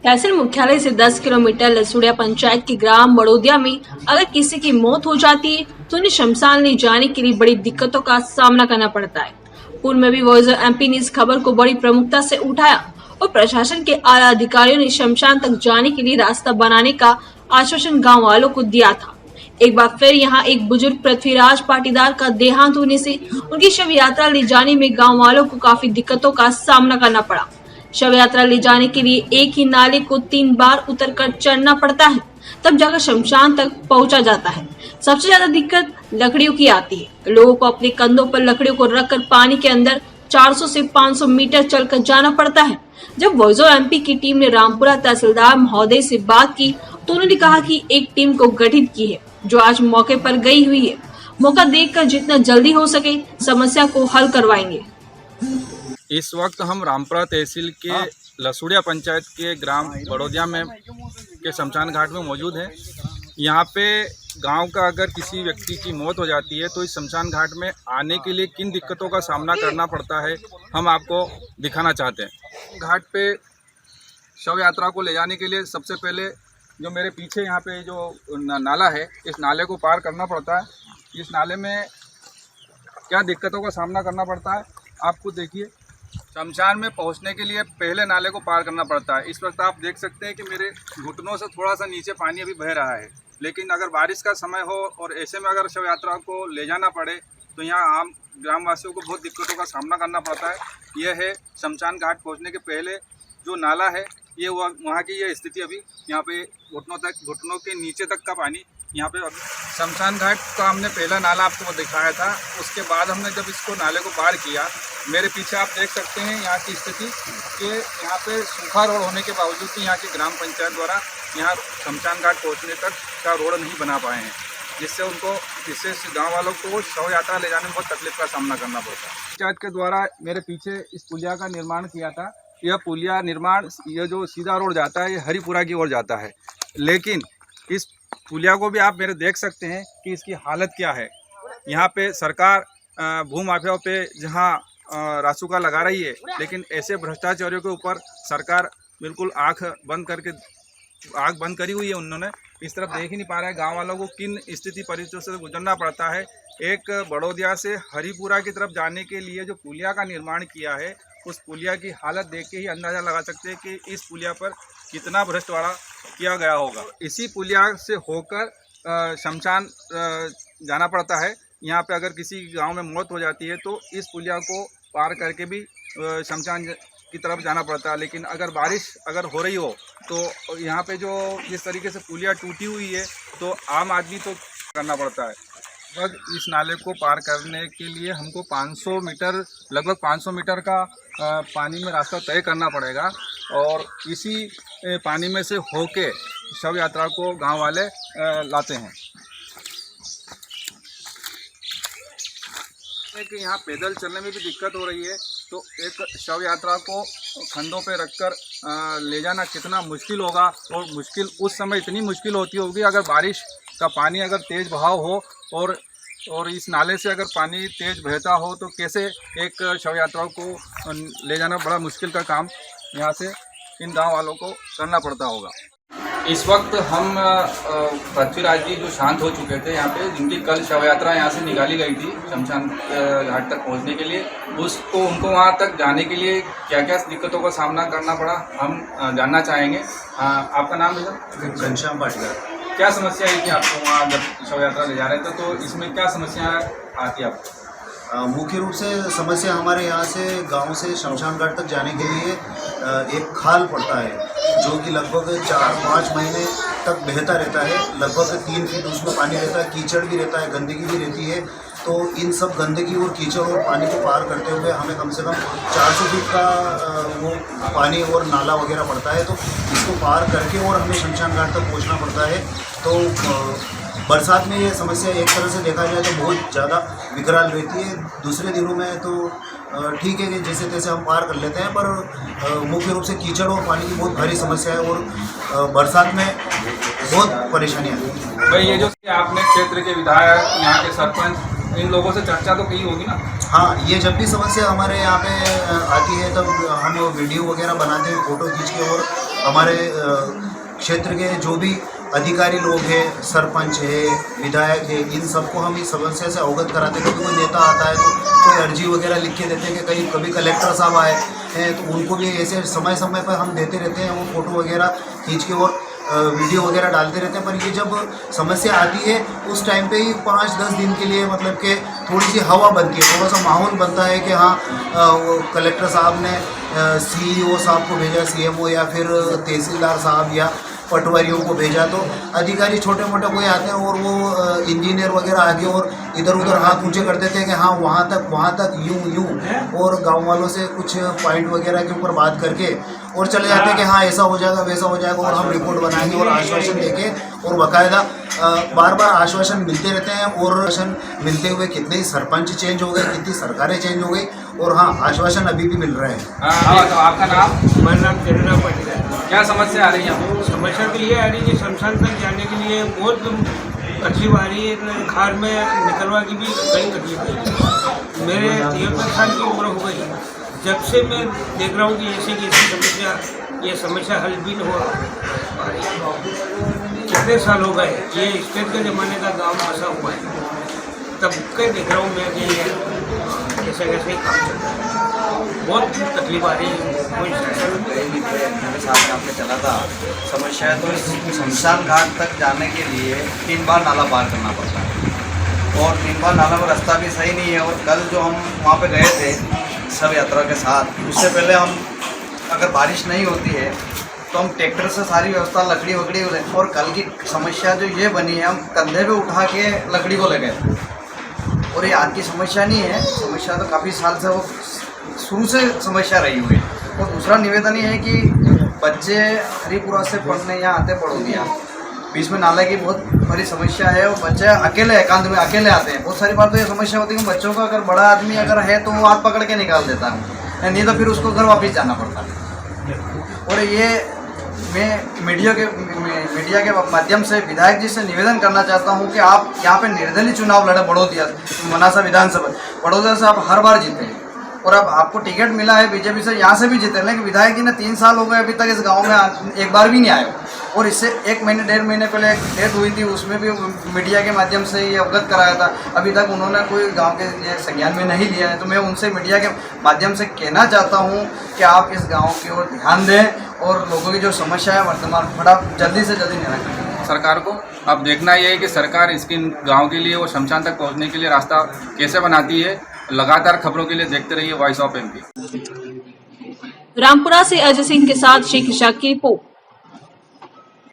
तहसील मुख्यालय से 10 किलोमीटर लसूड़िया पंचायत के ग्राम बड़ोदिया में अगर किसी की मौत हो जाती है तो उन्हें शमशान ले जाने के लिए बड़ी दिक्कतों का सामना करना पड़ता है। पूर्व में भी वॉइस एमपी ने इस खबर को बड़ी प्रमुखता से उठाया और प्रशासन के आला अधिकारियों ने शमशान तक जाने के लिए रास्ता बनाने का आश्वासन गाँव वालों को दिया था। एक बार फिर यहाँ एक बुजुर्ग पृथ्वीराज पाटीदार का देहांत होने से उनकी शव यात्रा ले जाने में गाँव वालों को काफी दिक्कतों का सामना करना पड़ा। शव यात्रा ले जाने के लिए एक ही नाले को 3 बार उतरकर चढ़ना पड़ता है, तब जाकर शमशान तक पहुंचा जाता है। सबसे ज्यादा दिक्कत लकड़ियों की आती है। लोगों को अपने कंधों पर लकड़ियों को रखकर पानी के अंदर 400 से 500 मीटर चलकर जाना पड़ता है। जब वॉइस एमपी की टीम ने रामपुरा तहसीलदार महोदय से बात की तो उन्होंने कहा कि एक टीम को गठित की है जो आज मौके पर गई हुई है। मौका देखकर जितना जल्दी हो सके समस्या को हल करवाएंगे। इस वक्त हम रामपुरा तहसील के लसूड़िया पंचायत के ग्राम बड़ोदिया में के शमशान घाट में मौजूद हैं। यहाँ पे गांव का अगर किसी व्यक्ति की मौत हो जाती है तो इस शमशान घाट में आने के लिए किन दिक्कतों का सामना करना पड़ता है हम आपको दिखाना चाहते हैं। घाट पे शव यात्रा को ले जाने के लिए सबसे पहले जो मेरे पीछे यहाँ पे जो नाला है, इस नाले को पार करना पड़ता है। इस नाले में क्या दिक्कतों का सामना करना पड़ता है आपको देखिए। शमशान में पहुंचने के लिए पहले नाले को पार करना पड़ता है। इस वक्त आप देख सकते हैं कि मेरे घुटनों से थोड़ा सा नीचे पानी अभी बह रहा है, लेकिन अगर बारिश का समय हो और ऐसे में अगर शव यात्रा को ले जाना पड़े तो यहाँ आम ग्रामवासियों को बहुत दिक्कतों का सामना करना पड़ता है। यह है शमशान घाट पहुँचने के पहले जो नाला है, ये वहाँ की ये स्थिति अभी यहाँ पे घुटनों के नीचे तक का पानी यहाँ पे अभी। शमशान घाट का हमने पहला नाला आपको दिखाया था, उसके बाद हमने जब इसको नाले को पार किया, मेरे पीछे आप देख सकते हैं यहाँ की स्थिति कि यहाँ पे सूखा रोड होने के बावजूद भी यहाँ की ग्राम पंचायत द्वारा यहाँ शमशान घाट पहुँचने तक का रोड नहीं बना पाए हैं, जिससे गाँव वालों को शव यात्रा ले जाने में बहुत तकलीफ का सामना करना पड़ता है। पंचायत के द्वारा मेरे पीछे इस पुलिया का निर्माण किया था। यह पुलिया निर्माण, यह जो सीधा रोड जाता है ये हरिपुरा की ओर जाता है, लेकिन इस पुलिया को भी आप मेरे देख सकते हैं कि इसकी हालत क्या है। यहाँ पे सरकार भूमाफियाओं पे जहाँ रासुका लगा रही है, लेकिन ऐसे भ्रष्टाचारियों के ऊपर सरकार बिल्कुल आंख बंद करी हुई है। उन्होंने इस तरफ देख ही नहीं पा रहा है। गांव वालों को किन स्थिति परिस्थितियों से गुजरना पड़ता है। एक बड़ोदिया से हरिपुरा की तरफ जाने के लिए जो पुलिया का निर्माण किया है, उस पुलिया की हालत देख के ही अंदाज़ा लगा सकते हैं कि इस पुलिया पर कितना भ्रष्टवाड़ा किया गया होगा। इसी पुलिया से होकर शमशान जाना पड़ता है। यहाँ पे अगर किसी गांव में मौत हो जाती है तो इस पुलिया को पार करके भी शमशान की तरफ जाना पड़ता है। लेकिन अगर बारिश हो रही हो तो यहाँ पे जो जिस तरीके से पुलिया टूटी हुई है तो आम आदमी तो करना पड़ता है। लगभग इस नाले को पार करने के लिए हमको लगभग 500 मीटर का पानी में रास्ता तय करना पड़ेगा और इसी पानी में से होके शव यात्रा को गांव वाले लाते हैं। कि यहाँ पैदल चलने में भी दिक्कत हो रही है, तो एक शव यात्रा को कंधों पे रखकर ले जाना कितना मुश्किल होगा। और मुश्किल उस समय इतनी मुश्किल होती होगी अगर बारिश का पानी अगर तेज़ बहाव हो और इस नाले से अगर पानी तेज़ बहता हो तो कैसे एक शव यात्रा को ले जाना बड़ा मुश्किल का काम यहाँ से इन गांव वालों को करना पड़ता होगा। इस वक्त हम पृथ्वीराज जी जो शांत हो चुके थे यहाँ पे, जिनकी कल शव यात्रा यहाँ से निकाली गई थी शमशान घाट तक पहुँचने के लिए, उनको वहाँ तक जाने के लिए क्या क्या दिक्कतों का सामना करना पड़ा हम जानना चाहेंगे। आपका नाम भैया? घनश्याम पाटीदार। क्या समस्या आई थी आपको वहाँ जब शव यात्रा ले जा रहे थे, तो इसमें क्या समस्या आती है आपको? मुख्य रूप से समस्या हमारे यहाँ से गांव से शमशान घाट तक जाने के लिए एक खाल पड़ता है जो कि लगभग 4-5 महीने तक बहता रहता है। लगभग 3 फीट उसमें पानी रहता है, कीचड़ भी रहता है, गंदगी भी रहती है। तो इन सब गंदगी और कीचड़ और पानी को पार करते हुए हमें कम से कम 400 फीट का वो पानी और नाला वगैरह पड़ता है। तो इसको पार करके और हमें शमशान घाट तक पहुँचना पड़ता है। तो बरसात में ये समस्या एक तरह से देखा जाए तो बहुत ज़्यादा विकराल रहती है। दूसरे दिनों में तो ठीक है कि जैसे तैसे हम पार कर लेते हैं, पर मुख्य रूप से कीचड़ और पानी की बहुत भारी समस्या है और बरसात में बहुत परेशानी आती है। भाई, ये जो आपने क्षेत्र के विधायक, यहाँ के सरपंच, इन लोगों से चर्चा तो की होगी ना? हाँ, ये जब भी समस्या हमारे यहाँ पे आती है तब हम वीडियो वगैरह बनाते हैं, फ़ोटो खींच के और हमारे क्षेत्र के जो भी अधिकारी लोग हैं, सरपंच है, विधायक है, इन सबको हम इस समस्या से अवगत कराते हैं। कभी कोई नेता आता है तो कोई अर्जी वगैरह लिख के देते हैं कि कहीं कभी कलेक्टर साहब आए हैं तो उनको भी ऐसे समय समय पर हम देते रहते हैं, वो फ़ोटो वगैरह खींच के और वीडियो वगैरह डालते रहते हैं। पर ये जब समस्या आती है उस टाइम पे ही 5-10 दिन के लिए मतलब कि थोड़ी सी हवा बनती है, थोड़ा सा माहौल बनता है कि हाँ वो कलेक्टर साहब ने CEO साहब को भेजा, CMO या फिर तहसीलदार साहब या पटवारियों को भेजा, तो अधिकारी छोटे मोटे कोई आते हैं और वो इंजीनियर वगैरह आगे और इधर उधर हाथ ऊंचे कर देते हैं कि हाँ वहाँ तक यूँ और गांव वालों से कुछ पॉइंट वगैरह के ऊपर बात करके और चले जाते हैं कि हाँ ऐसा हो जाएगा वैसा हो जाएगा और हम रिपोर्ट बनाएंगे और आश्वासन देके और बाकायदा बार बार आश्वासन मिलते रहते हैं। और आश्वासन मिलते हुए कितने ही सरपंच चेंज हो गए, कितनी सरकारें चेंज हो गई और हाँ आश्वासन अभी भी मिल रहे हैं। हाँ, तो आपका नाम? मेरा नाम चंद्रा पाटिल है। क्या समस्या आ रही है? समस्या तो ये आ रही है कि शमशान तक जाने के लिए बहुत तकलीफ आ रही है। खार में निकलवा की भी कई तकलीफ है। मेरे 53 साल की उम्र हो गई, जब से मैं देख रहा हूँ कि ऐसी ये समस्या हल भी नहीं हो रही। कितने साल हो गए, ये स्टेट के ज़माने का गांव बसा हुआ है, तब के देख रहा हूँ मैं कि कैसे कैसे काम चल रहा है। बहुत तकलीफ आ रही है। मेरे साथ काम पे चला था। समस्या तो शमशान घाट तक जाने के लिए 3 बार नाला पार करना पड़ता है और 3 बार नाला में रास्ता भी सही नहीं है। और कल जो हम वहाँ पे गए थे सब यात्रा के साथ, उससे पहले हम अगर बारिश नहीं होती है तो हम ट्रैक्टर से सारी व्यवस्था लकड़ी वकड़ी और कल की समस्या जो ये बनी है, हम कंधे पे उठा के लकड़ी को ले गए। और ये आज की समस्या नहीं है, समस्या तो काफ़ी साल से वो शुरू से समस्या रही हुई है। और दूसरा निवेदन ये है कि बच्चे हरिपुरा से पढ़ने यहाँ आते बड़ौदिया, बीच में नाले की बहुत बड़ी समस्या है और बच्चे अकेले एकांत में अकेले आते हैं। बहुत सारी बार तो ये समस्या होती है कि बच्चों का अगर बड़ा आदमी अगर है तो वो हाथ पकड़ के निकाल देता है, नहीं तो फिर उसको घर वापस जाना पड़ता है। और ये मैं मीडिया के माध्यम से विधायक जी से निवेदन करना चाहता हूँ कि आप यहाँ पे निर्दलीय चुनाव लड़े बड़ौदिया मनासा विधानसभा, बड़ौदिया से आप हर बार जीते और अब आपको टिकट मिला है बीजेपी से, यहाँ से भी जीते। लेकिन विधायक जी ने 3 साल हो गए अभी तक इस गांव में एक बार भी नहीं आए। और इससे 1 महीने 1.5 महीने पहले एक डेथ हुई थी, उसमें भी मीडिया के माध्यम से ये अवगत कराया था। अभी तक उन्होंने कोई गांव के लिए संज्ञान में नहीं लिया है। तो मैं उनसे मीडिया के माध्यम से कहना चाहता हूँ कि आप इस गाँव की ओर ध्यान दें और लोगों की जो समस्या है वर्तमान बड़ा जल्दी से जल्दी निराकरण करें। सरकार को अब देखना ये है कि सरकार इसके गांव के लिए और शमशान तक पहुंचने के लिए रास्ता कैसे बनाती है। लगातार खबरों के लिए देखते रहिए वॉइस ऑफ MP। रामपुरा से अजय सिंह के साथ शेख इशाक की रिपोर्ट।